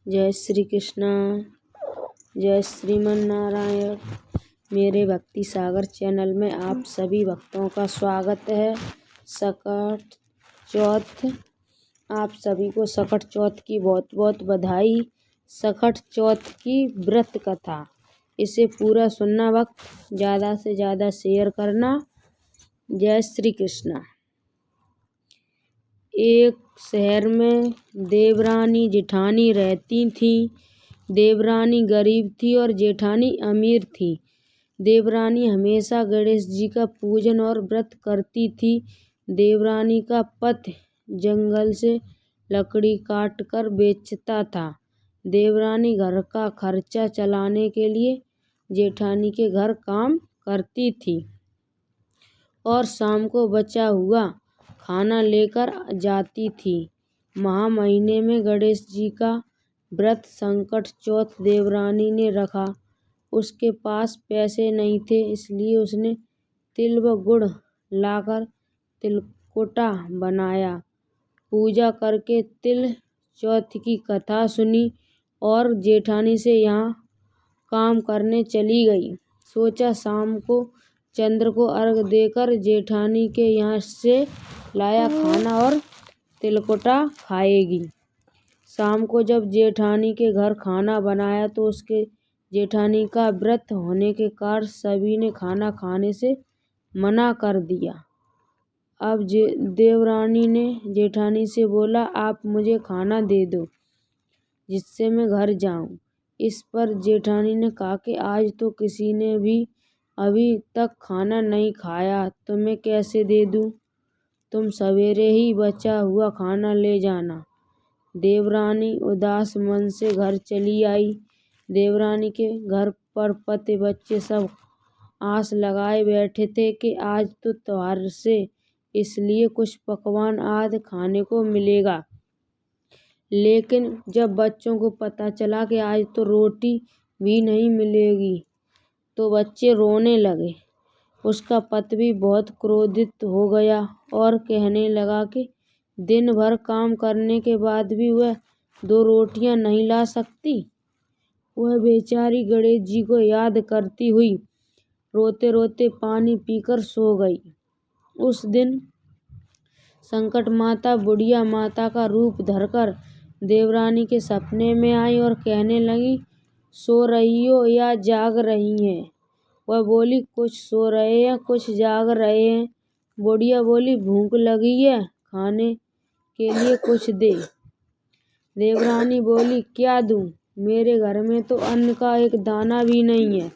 जय श्री कृष्णा, जय श्रीमन नारायण। मेरे भक्ति सागर चैनल में आप सभी भक्तों का स्वागत है। सकट चौथ, आप सभी को सकट चौथ की बहुत बहुत बधाई। सकट चौथ की व्रत कथा, इसे पूरा सुनना, वक्त ज़्यादा से ज़्यादा शेयर करना। जय श्री कृष्णा। एक शहर में देवरानी जेठानी रहती थीं। देवरानी गरीब थी और जेठानी अमीर थी। देवरानी हमेशा गणेश जी का पूजन और व्रत करती थी। देवरानी का पति जंगल से लकड़ी काट कर बेचता था। देवरानी घर का खर्चा चलाने के लिए जेठानी के घर काम करती थी और शाम को बचा हुआ खाना लेकर जाती थी। महा महीने में गणेश जी का व्रत संकट चौथ देवरानी ने रखा। उसके पास पैसे नहीं थे, इसलिए उसने तिल व गुड़ लाकर तिलकुटा बनाया। पूजा करके तिल चौथ की कथा सुनी और जेठानी से यहाँ काम करने चली गई। सोचा शाम को चंद्र को अर्घ देकर जेठानी के यहाँ से लाया खाना और तिलकुटा खाएगी। शाम को जब जेठानी के घर खाना बनाया तो उसके जेठानी का व्रत होने के कारण सभी ने खाना खाने से मना कर दिया। अब देवरानी ने जेठानी से बोला, आप मुझे खाना दे दो जिससे मैं घर जाऊं। इस पर जेठानी ने कहा कि आज तो किसी ने भी अभी तक खाना नहीं खाया, तो मैं कैसे दे दूं? तुम सवेरे ही बचा हुआ खाना ले जाना। देवरानी उदास मन से घर चली आई। देवरानी के घर पर पति बच्चे सब आस लगाए बैठे थे कि आज तो त्योहार से, इसलिए कुछ पकवान आदि खाने को मिलेगा। लेकिन जब बच्चों को पता चला कि आज तो रोटी भी नहीं मिलेगी तो बच्चे रोने लगे। उसका पति भी बहुत क्रोधित हो गया और कहने लगा कि दिन भर काम करने के बाद भी वह 2 रोटियां नहीं ला सकती। वह बेचारी गणेश जी को याद करती हुई रोते रोते पानी पीकर सो गई। उस दिन संकट माता बुढ़िया माता का रूप धरकर देवरानी के सपने में आई और कहने लगी, सो रही हो या जाग रही हैं? वह बोली, कुछ सो रहे हैं, कुछ जाग रहे हैं। बुढ़िया बोली, भूख लगी है, खाने के लिए कुछ दे। देवरानी बोली, क्या दूं? मेरे घर में तो अन्न का एक दाना भी नहीं है।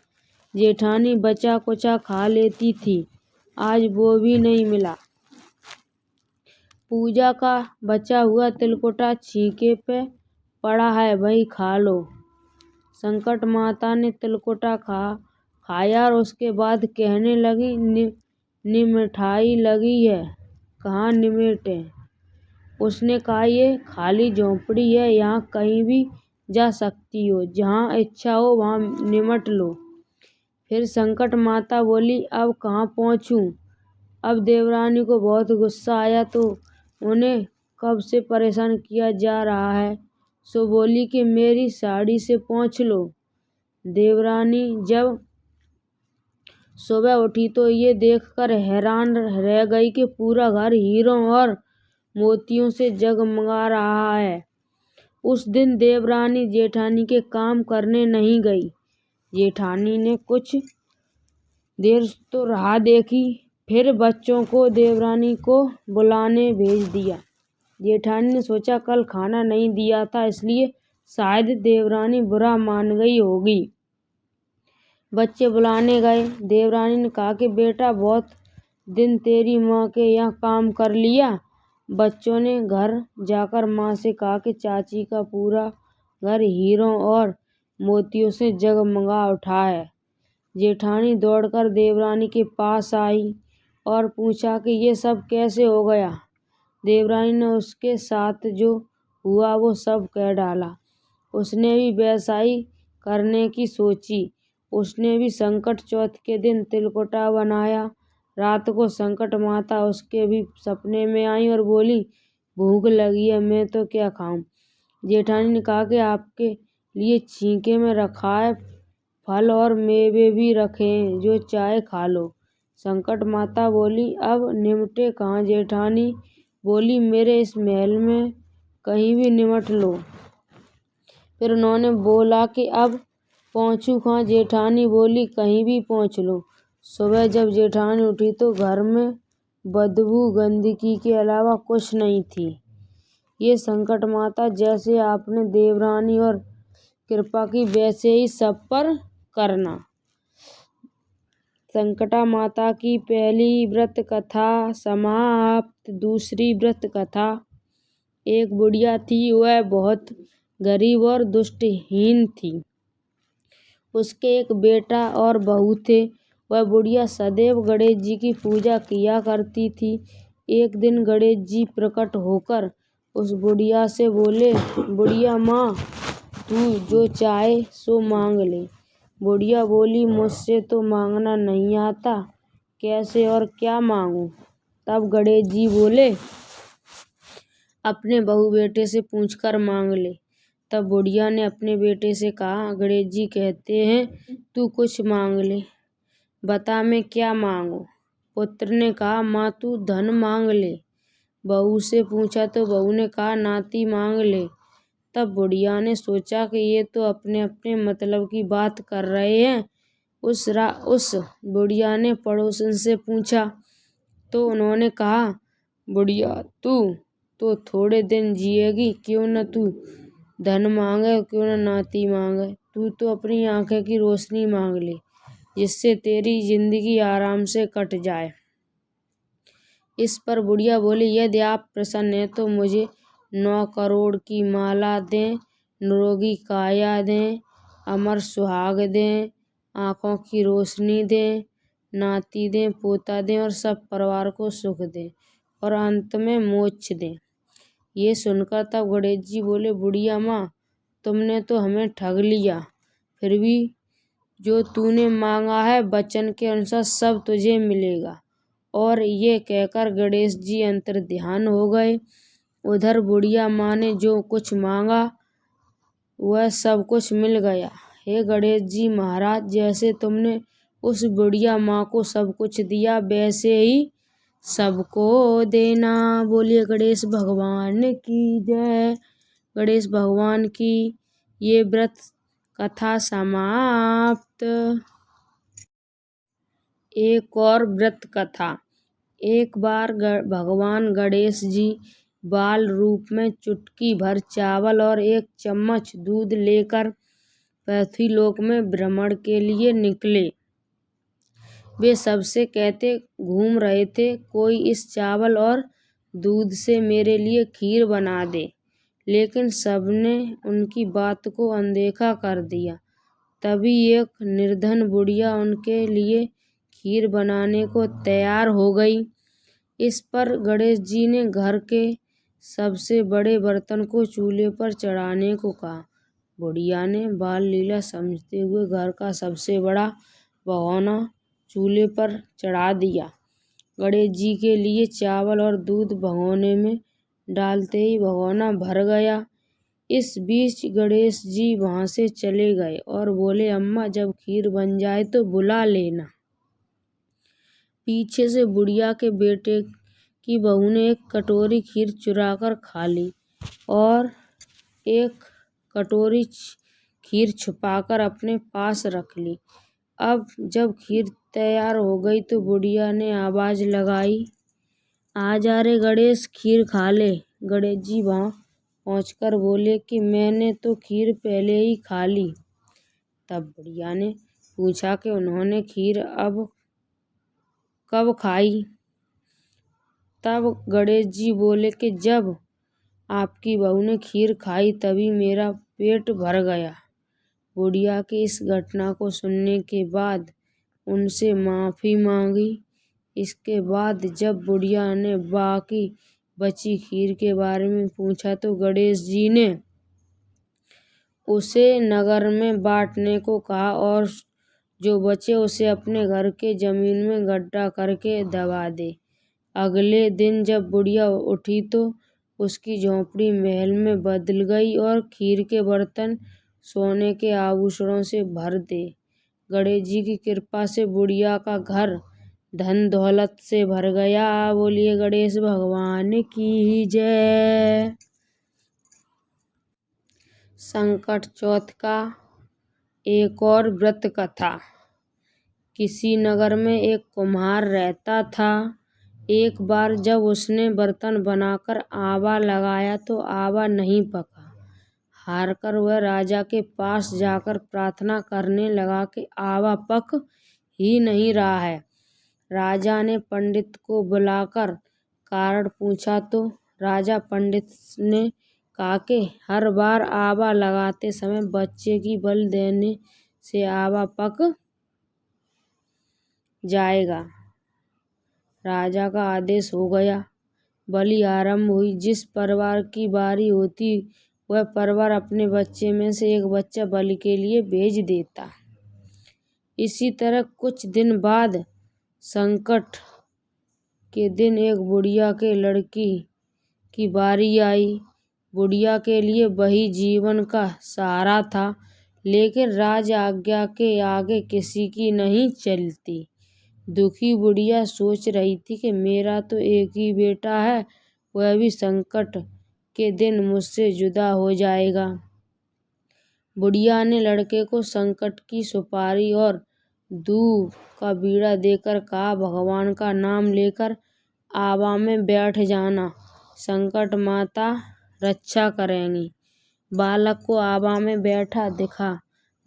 जेठानी बचा कुचा खा लेती थी, आज वो भी नहीं मिला। पूजा का बचा हुआ तिलकुटा छीके पे पड़ा है, वही खा लो। संकट माता ने तिलकुटा खाया और उसके बाद कहने लगी, निमिठाई लगी है, कहाँ निमेटे? उसने कहा, ये खाली झोंपड़ी है, यहाँ कहीं भी जा सकती हो, जहाँ इच्छा हो वहाँ निमट लो। फिर संकट माता बोली, अब कहाँ पहुँचूं? अब देवरानी को बहुत गुस्सा आया तो उन्हें कब से परेशान किया जा रहा है, सो बोली कि मेरी साड़ी से पोंछ लो। देवरानी जब सुबह उठी तो ये देखकर हैरान रह गई कि पूरा घर हीरों और मोतियों से जगमगा रहा है। उस दिन देवरानी जेठानी के काम करने नहीं गई। जेठानी ने कुछ देर तो राह देखी, फिर बच्चों को देवरानी को बुलाने भेज दिया। जेठानी ने सोचा कल खाना नहीं दिया था, इसलिए शायद देवरानी बुरा मान गई होगी। बच्चे बुलाने गए। देवरानी ने कहा कि बेटा, बहुत दिन तेरी माँ के यहाँ काम कर लिया। बच्चों ने घर जाकर माँ से कहा कि चाची का पूरा घर हीरों और मोतियों से जगमगा उठा है। जेठानी दौड़कर देवरानी के पास आई और पूछा कि ये सब कैसे हो गया। देवरानी ने उसके साथ जो हुआ वो सब कह डाला। उसने भी वैसा ही करने की सोची। उसने भी संकट चौथ के दिन तिलकुटा बनाया। रात को संकट माता उसके भी सपने में आई और बोली, भूख लगी है, मैं तो क्या खाऊं? जेठानी ने कहा कि आपके लिए छींके में रखा है फल और मेवे भी रखे हैं, जो चाहे खा लो। संकट माता बोली, अब निमटे कहाँ? जेठानी बोली, मेरे इस महल में कहीं भी निमट लो। फिर उन्होंने बोला कि अब पहुँचूं कहाँ? जेठानी बोली, कहीं भी पहुँच लो। सुबह जब जेठानी उठी तो घर में बदबू गंदगी के अलावा कुछ नहीं थी। ये संकट माता, जैसे आपने देवरानी और कृपा की वैसे ही सब पर करना। संकटा माता की पहली व्रत कथा समाप्त। दूसरी व्रत कथा। एक बुढ़िया थी, वह बहुत गरीब और दृष्टिहीन थी। उसके एक बेटा और बहू थे। वह बुढ़िया सदैव गणेश जी की पूजा किया करती थी। एक दिन गणेश जी प्रकट होकर उस बुढ़िया से बोले, बुढ़िया माँ, तू जो चाहे सो मांग ले। बुढ़िया बोली, मुझसे तो मांगना नहीं आता, कैसे और क्या मांगू? तब गणेश जी बोले, अपने बहू बेटे से पूछकर मांग ले। तब बुढ़िया ने अपने बेटे से कहा, गणेश जी कहते हैं तू कुछ मांग ले, बता मैं क्या मांगू? पुत्र ने कहा, माँ तू धन मांग ले। बहू से पूछा तो बहू ने कहा, नाती मांग ले। तब बुढ़िया ने सोचा कि ये तो अपने अपने मतलब की बात कर रहे हैं। उस बुढ़िया ने पड़ोसन से पूछा तो उन्होंने कहा, बुढ़िया तू तो थोड़े दिन जिएगी, क्यों न तू धन मांगे, क्यों न नाती मांगे, तू तो अपनी आंखें की रोशनी मांग ले, जिससे तेरी जिंदगी आराम से कट जाए। इस पर बुढ़िया बोली, यदि आप प्रसन्न हैं तो मुझे 9 करोड़ की माला दें, निरोगी काया दें, अमर सुहाग दें, आंखों की रोशनी दें, नाती दें, पोता दें और सब परिवार को सुख दें और अंत में मोक्ष दें। ये सुनकर तब गणेश जी बोले, बुढ़िया माँ, तुमने तो हमें ठग लिया। फिर भी जो तूने मांगा है वचन के अनुसार सब तुझे मिलेगा। और ये कहकर गणेश जी अंतर्ध्यान हो गए। उधर बुढ़िया माँ ने जो कुछ मांगा वह सब कुछ मिल गया। हे गणेश जी महाराज, जैसे तुमने उस बुढ़िया माँ को सब कुछ दिया वैसे ही सबको देना। बोलिए गणेश भगवान की जय। गणेश भगवान की। ये व्रत कथा समाप्त। एक और व्रत कथा। एक बार भगवान गणेश जी बाल रूप में चुटकी भर चावल और 1 चम्मच दूध लेकर पृथ्वीलोक में भ्रमण के लिए निकले। वे सबसे कहते घूम रहे थे, कोई इस चावल और दूध से मेरे लिए खीर बना दे। लेकिन सबने उनकी बात को अनदेखा कर दिया। तभी एक निर्धन बुढ़िया उनके लिए खीर बनाने को तैयार हो गई। इस पर गणेश जी ने घर के सबसे बड़े बर्तन को चूल्हे पर चढ़ाने को कहा। बुढ़िया ने बाल लीला समझते हुए घर का सबसे बड़ा भगोना चूल्हे पर चढ़ा दिया। गणेश जी के लिए चावल और दूध भगोने में डालते ही भगोना भर गया। इस बीच गणेश जी वहां से चले गए और बोले, अम्मा जब खीर बन जाए तो बुला लेना। पीछे से बुढ़िया के बेटे की बहू ने एक कटोरी खीर चुरा कर खा ली और एक कटोरी खीर छुपाकर अपने पास रख ली। अब जब खीर तैयार हो गई तो बुढ़िया ने आवाज लगाई, आ जा रे गणेश, खीर खा ले। गणेश जी वहां पहुंचकर बोले कि मैंने तो खीर पहले ही खा ली। तब बुढ़िया ने पूछा कि उन्होंने खीर अब कब खाई। तब गणेश जी बोले कि जब आपकी बहू ने खीर खाई तभी मेरा पेट भर गया। बुढ़िया की इस घटना को सुनने के बाद उनसे माफी मांगी। इसके बाद जब बुढ़िया ने बाकी बची खीर के बारे में पूछा तो गणेश जी ने उसे नगर में बांटने को कहा और जो बचे उसे अपने घर के जमीन में गड्ढा करके दबा दे। अगले दिन जब बुढ़िया उठी तो उसकी झोंपड़ी महल में बदल गई और खीर के बर्तन सोने के आभूषणों से भर दे। गणेश जी की कृपा से बुढ़िया का घर धन दौलत से भर गया। बोलिए गणेश भगवान की जय। संकट चौथ का एक और व्रत कथा। किसी नगर में एक कुम्हार रहता था। एक बार जब उसने बर्तन बनाकर आवा लगाया तो आवा नहीं पका। हारकर वह राजा के पास जाकर प्रार्थना करने लगा कि आवा पक ही नहीं रहा है। राजा ने पंडित को बुलाकर कारण पूछा तो राजा पंडित ने कहा कि हर बार आवा लगाते समय बच्चे की बलि देने से आवा पक जाएगा। राजा का आदेश हो गया। बलि आरंभ हुई। जिस परिवार की बारी होती वह परिवार अपने बच्चे में से एक बच्चा बलि के लिए भेज देता। इसी तरह कुछ दिन बाद संकट के दिन एक बुढ़िया के लड़की की बारी आई। बुढ़िया के लिए वही जीवन का सहारा था, लेकिन राज आज्ञा के आगे किसी की नहीं चलती। दुखी बुढ़िया सोच रही थी कि मेरा तो एक ही बेटा है, वह भी संकट के दिन मुझसे जुदा हो जाएगा। बुढ़िया ने लड़के को संकट की सुपारी और दूब का बीड़ा देकर कहा, भगवान का नाम लेकर आवा में बैठ जाना, संकट माता रक्षा करेंगी। बालक को आवा में बैठा दिखा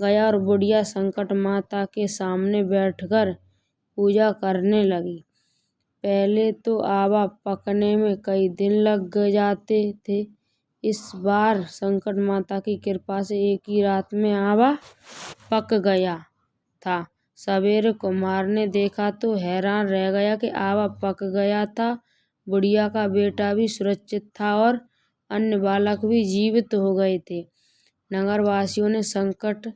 गया और बुढ़िया संकट माता के सामने बैठकर पूजा करने लगी। पहले तो आवा पकने में कई दिन लग जाते थे। इस बार संकट माता की कृपा से एक ही रात में आवा पक गया था। सवेरे कुम्हार ने देखा तो हैरान रह गया कि आवा पक गया था। बुढ़िया का बेटा भी सुरक्षित था और अन्य बालक भी जीवित हो गए थे। नगरवासियों ने संकट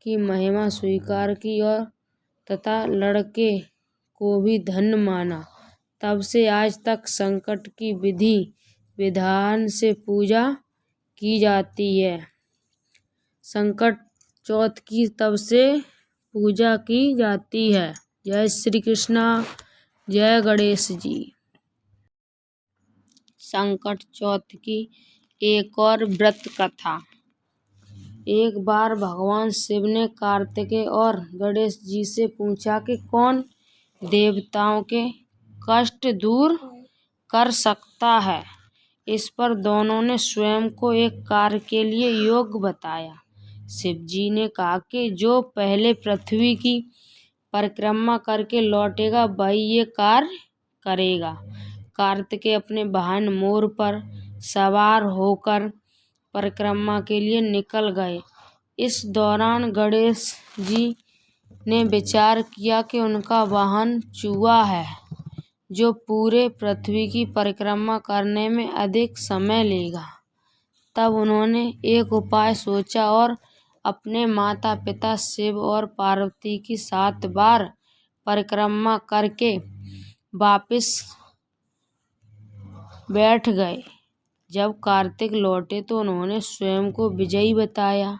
की महिमा स्वीकार की और तथा लड़के को भी धन्य माना। तब से आज तक संकट की विधि विधान से पूजा की जाती है। संकट चौथ की तब से पूजा की जाती है। जय श्री कृष्णा, जय गणेश जी। संकट चौथ की एक और व्रत कथा। एक बार भगवान शिव ने कार्तिकेय और गणेश जी से पूछा कि कौन देवताओं के कष्ट दूर कर सकता है। इस पर दोनों ने स्वयं को एक कार्य के लिए योग्य बताया। शिव जी ने कहा कि जो पहले पृथ्वी की परिक्रमा करके लौटेगा वही ये कार्य करेगा। कार्तिकेय अपने वाहन मोर पर सवार होकर परिक्रमा के लिए निकल गए। इस दौरान गणेश जी ने विचार किया कि उनका वाहन चूहा है, जो पूरे पृथ्वी की परिक्रमा करने में अधिक समय लेगा। तब उन्होंने एक उपाय सोचा और अपने माता पिता शिव और पार्वती की 7 बार परिक्रमा करके वापस बैठ गए। जब कार्तिक लौटे तो उन्होंने स्वयं को विजयी बताया।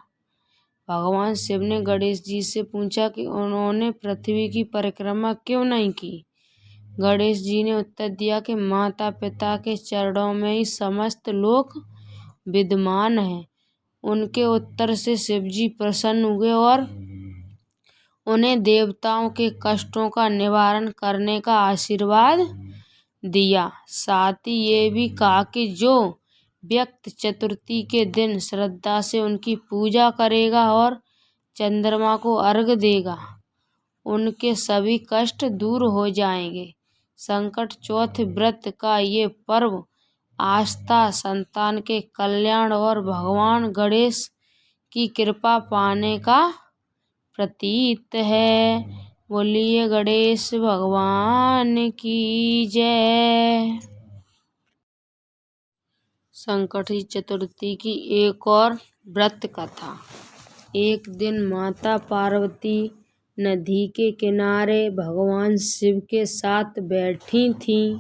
भगवान शिव ने गणेश जी से पूछा कि उन्होंने पृथ्वी की परिक्रमा क्यों नहीं की। गणेश जी ने उत्तर दिया कि माता पिता के चरणों में ही समस्त लोक विद्यमान है। उनके उत्तर से शिव जी प्रसन्न हुए और उन्हें देवताओं के कष्टों का निवारण करने का आशीर्वाद दिया। साथ ही ये भी कहा कि जो व्यक्ति चतुर्थी के दिन श्रद्धा से उनकी पूजा करेगा और चंद्रमा को अर्घ्य देगा, उनके सभी कष्ट दूर हो जाएंगे। संकट चौथ व्रत का ये पर्व आस्था, संतान के कल्याण और भगवान गणेश की कृपा पाने का प्रतीक है। बोलिए गणेश भगवान की जय। संकट चतुर्थी की एक और व्रत कथा। एक दिन माता पार्वती नदी के किनारे भगवान शिव के साथ बैठी थीं।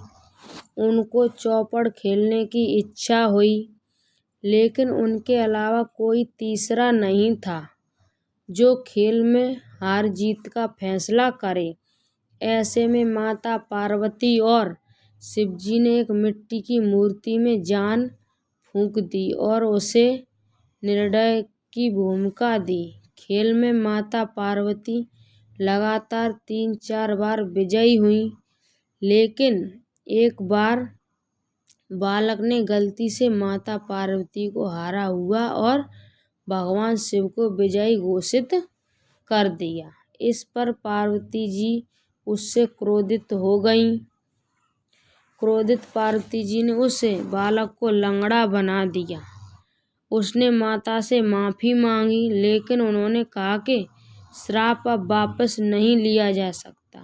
उनको चौपड़ खेलने की इच्छा हुई, लेकिन उनके अलावा कोई तीसरा नहीं था जो खेल में हार जीत का फैसला करे। ऐसे में माता पार्वती और शिवजी ने एक मिट्टी की मूर्ति में जान फूंक दी और उसे निर्णय की भूमिका दी। खेल में माता पार्वती लगातार 3-4 बार विजयी हुई, लेकिन एक बार बालक ने गलती से माता पार्वती को हारा हुआ और भगवान शिव को विजयी घोषित कर दिया। इस पर पार्वती जी उससे क्रोधित हो गईं। क्रोधित पार्वती जी ने उस बालक को लंगड़ा बना दिया। उसने माता से माफी मांगी, लेकिन उन्होंने कहा कि श्राप अब वापस नहीं लिया जा सकता,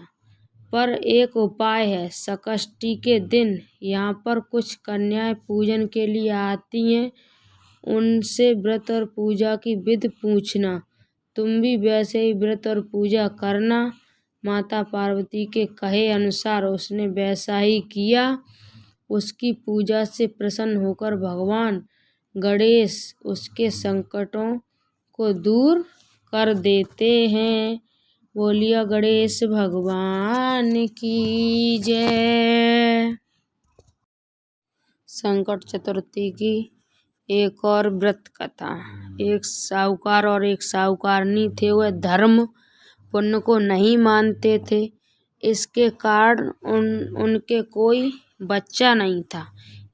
पर एक उपाय है। संकष्टी के दिन यहाँ पर कुछ कन्याएं पूजन के लिए आती हैं, उनसे व्रत और पूजा की विधि पूछना। तुम भी वैसे ही व्रत और पूजा करना। माता पार्वती के कहे अनुसार उसने वैसा ही किया। उसकी पूजा से प्रसन्न होकर भगवान गणेश उसके संकटों को दूर कर देते हैं। बोलिए गणेश भगवान की जय। संकट चतुर्थी की एक और व्रत कथा। एक साहूकार और एक साहूकारनी थे। वह धर्म पुण्य को नहीं मानते थे। इसके कारण उनके कोई बच्चा नहीं था।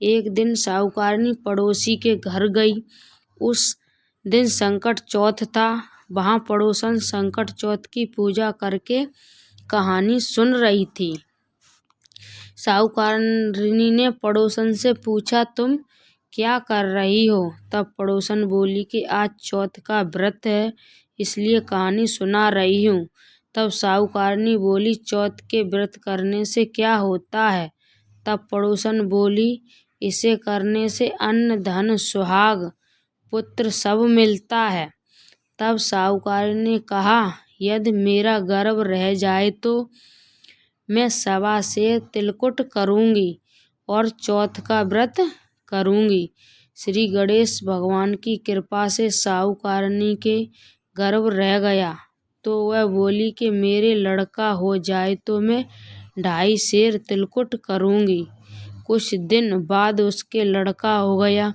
एक दिन साहूकारनी पड़ोसी के घर गई। उस दिन संकट चौथ था। वहाँ पड़ोसन संकट चौथ की पूजा करके कहानी सुन रही थी। साहूकारनी ने पड़ोसन से पूछा, तुम क्या कर रही हो? तब पड़ोसन बोली कि आज चौथ का व्रत है, इसलिए कहानी सुना रही हूँ। तब साहूकारनी बोली, चौथ के व्रत करने से क्या होता है? तब पड़ोसन बोली, इसे करने से अन्न धन सुहाग पुत्र सब मिलता है। तब साहूकारनी ने कहा, यदि मेरा गर्भ रह जाए तो मैं 1.25 सेर तिलकुट करूँगी और चौथ का व्रत करूँगी। श्री गणेश भगवान की कृपा से साहूकारनी के गर्भ रह गया तो वह बोली कि मेरे लड़का हो जाए तो मैं 2.5 सेर तिलकुट करूँगी। कुछ दिन बाद उसके लड़का हो गया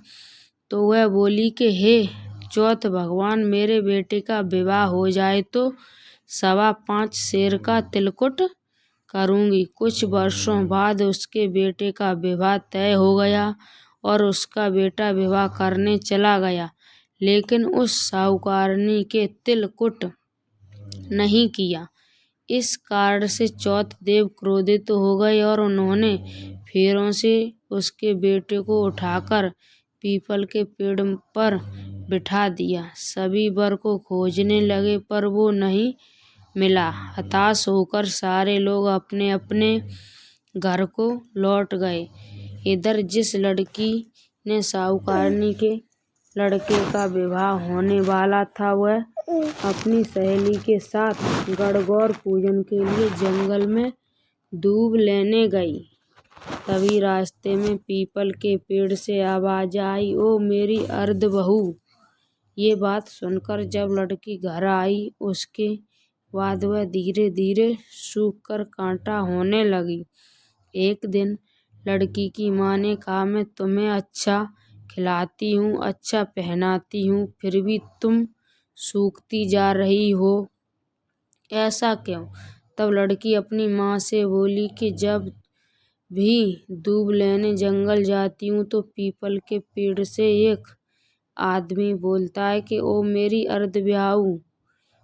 तो वह बोली कि हे चौथ भगवान, मेरे बेटे का विवाह हो जाए तो 5.25 सेर का तिलकुट करूँगी। कुछ वर्षों बाद उसके बेटे का विवाह तय हो गया और उसका बेटा विवाह करने चला गया, लेकिन उस साहूकारनी के तिलकुट नहीं किया। इस कारण से चौथ देव क्रोधित हो गए और उन्होंने फेरों से उसके बेटे को उठाकर पीपल के पेड़ पर बिठा दिया। सभी वर को खोजने लगे पर वो नहीं मिला। हताश होकर सारे लोग अपने अपने घर को लौट गए। इधर जिस लड़की ने साहूकारनी के लड़के का विवाह होने वाला था, वह अपनी सहेली के साथ गणगौर पूजन के लिए जंगल में दूब लेने गई। तभी रास्ते में पीपल के पेड़ से आवाज आई, ओ मेरी अर्ध बहू। ये बात सुनकर जब लड़की घर आई, उसके बाद वह धीरे धीरे सूखकर कांटा होने लगी। एक दिन लड़की की माँ ने कहा, मैं तुम्हें अच्छा खिलाती हूँ, अच्छा पहनाती हूँ, फिर भी तुम सूखती जा रही हो, ऐसा क्यों? तब लड़की अपनी माँ से बोली कि जब भी दूब लेने जंगल जाती हूँ तो पीपल के पेड़ से एक आदमी बोलता है कि ओ मेरी अर्धब्याहू।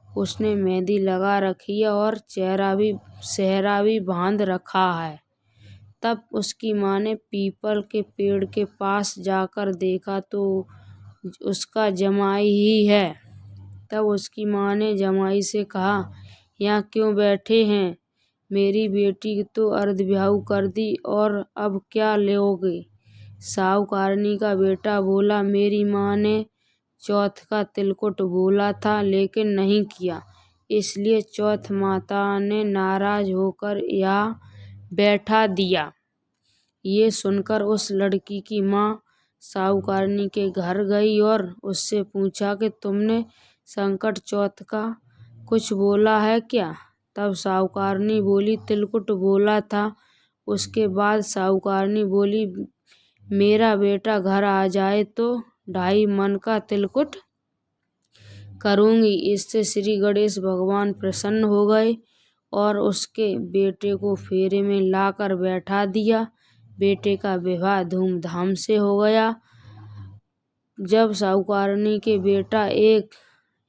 उसने मेहंदी लगा रखी है और सेहरा भी बांध रखा है। तब उसकी माँ ने पीपल के पेड़ के पास जाकर देखा तो उसका जमाई ही है। तब उसकी माँ ने जमाई से कहा, यहाँ क्यों बैठे हैं? मेरी बेटी तो अर्धब्याहू कर दी और अब क्या लोगे? साहूकारनी का बेटा बोला, मेरी माँ ने चौथ का तिलकुट बोला था लेकिन नहीं किया, इसलिए चौथ माता ने नाराज होकर यहाँ बैठा दिया। ये सुनकर उस लड़की की माँ साहूकारनी के घर गई और उससे पूछा कि तुमने संकट चौथ का कुछ बोला है क्या। तब साहूकारनी बोली, तिलकुट बोला था। उसके बाद साहूकारनी बोली, मेरा बेटा घर आ जाए तो 2.5 मन का तिलकुट करूँगी। इससे श्री गणेश भगवान प्रसन्न हो गए और उसके बेटे को फेरे में लाकर बैठा दिया। बेटे का विवाह धूमधाम से हो गया। जब साहूकारनी के बेटा एक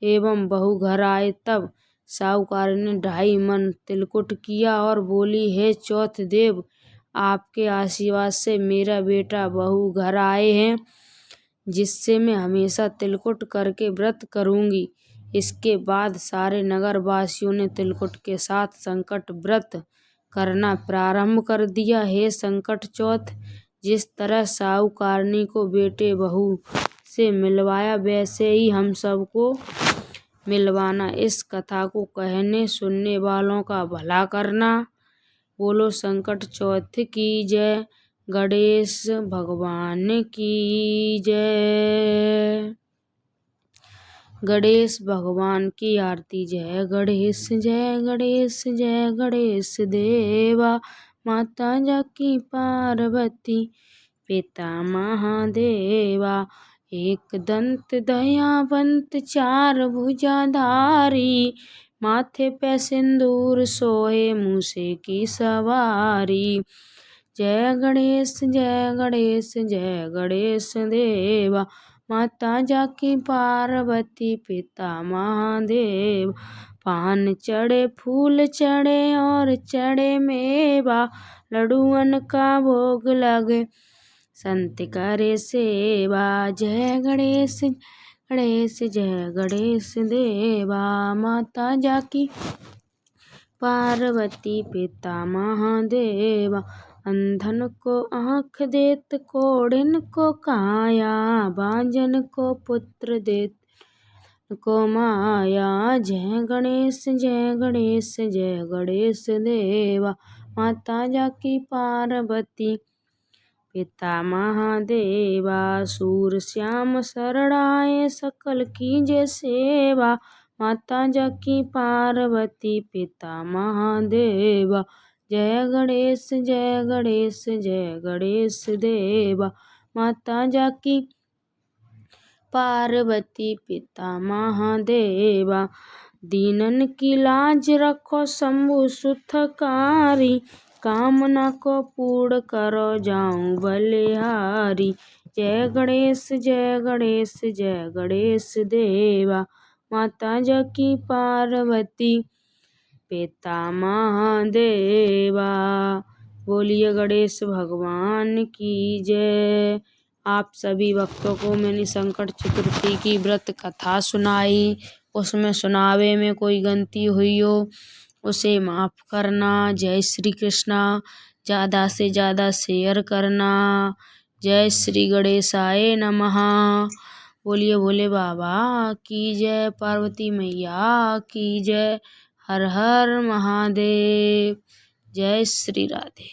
एवं बहू घर आए तब साहूकारनी ने 2.5 मन तिलकुट किया और बोली, हे चौथ देव, आपके आशीर्वाद से मेरा बेटा बहू घर आए हैं, जिससे मैं हमेशा तिलकुट करके व्रत करूँगी। इसके बाद सारे नगर वासियों ने तिलकुट के साथ संकट व्रत करना प्रारंभ कर दिया। हे संकट चौथ, जिस तरह साहूकारनी को बेटे बहू से मिलवाया वैसे ही हम सबको मिलवाना। इस कथा को कहने सुनने वालों का भला करना। बोलो संकट चौथ की जय, गणेश भगवान की जय। गणेश भगवान की आरती। जय गणेश जय गणेश जय गणेश देवा, माता जाकी पार्वती पिता महादेवा। एक दंत दयावंत चार भुजाधारी, माथे पे सिंदूर सोहे मूसे की सवारी। जय गणेश जय गणेश देवा, माता जाकी पार्वती पिता महादेव। पान चढ़े फूल चढ़े और चढ़े मेवा, लड्डुअन का भोग लगे संत करे सेवा। जय गणेश जय गणेश देवा, माता जाकी पार्वती पिता महादेवा। अंधन को आँख देत, कोढ़िन को काया, बांझन को पुत्र देत को माया। जय गणेश जय गणेश देवा, माता जाकी पार्वती पिता महादेवा। सूर श्याम शरण आए, सकल कीजे सेवा, माता जाकी पार्वती पिता महादेवा। जय गणेश जय गणेश देवा, माता जाकी पार्वती पिता महादेवा। दीनन की लाज रखो शंभु सुखकारी, कामना को पूर्ण करो जाऊं बलिहारी। जय गणेश जय गणेश देवा, माता जाकी पार्वती पिता महादेवा। बोलिए गणेश भगवान की जय। आप सभी भक्तों को मैंने संकट चतुर्थी की व्रत कथा सुनाई। उसमें सुनावे में कोई गलती हुई हो उसे माफ करना। जय श्री कृष्णा। ज़्यादा से ज़्यादा शेयर करना। जय श्री गणेशाय नमः। बोलिए भोले बाबा की जय, पार्वती मैया की जय। हर हर महादेव। जय श्री राधे।